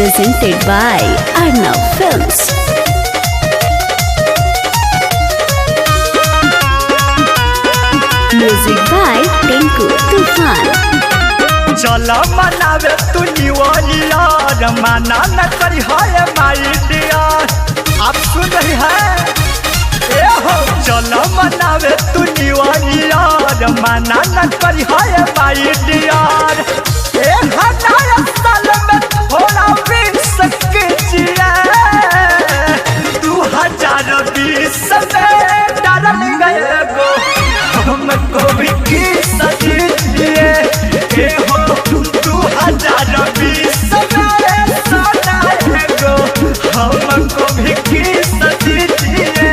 presented by Arnav Films. Music by Tinku Tufan. चला मनावे तू न्यूइयर मना न करी है माय डियर। आप सुन रही है ए हो चला मनावे तू न्यूइयर मना न करी है माय डियर। ए हनाया साल में थोड़ा विश कीजिए 2020 में डार्लिंग गए गो हमको भी किस दीजिए। ए हो 2020 में सोना है गो हमको भी किस दीजिए।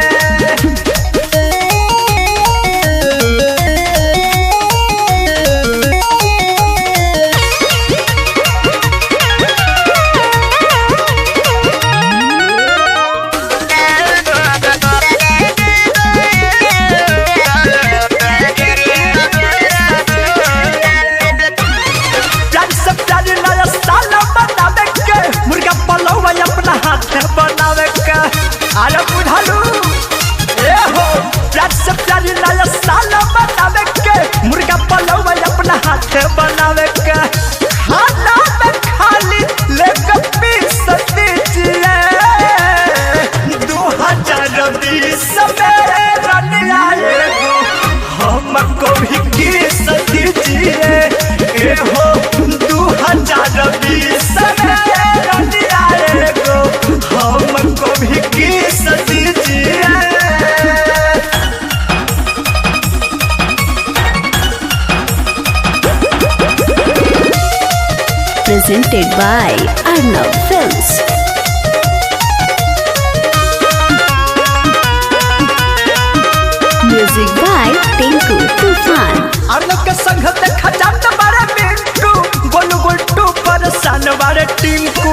बनावे का अरे बुझालू ए हो प्यार से प्यार नया साल बनावे के मुर्गा पलवा अपना हाथ बनावे का खाना में खाली लेके पीस दीजिए 2020 में रनिया एगो हमको भी किस दीजिए। ए हो 2020 में रनिया एगो हमको भी किस दीजिए। Presented by Arnav Films. Music by Tinku Tufan. Alok के संग देखा जात बारे मिंटू गोलू गुल्टू परेशान बारे टिंकू।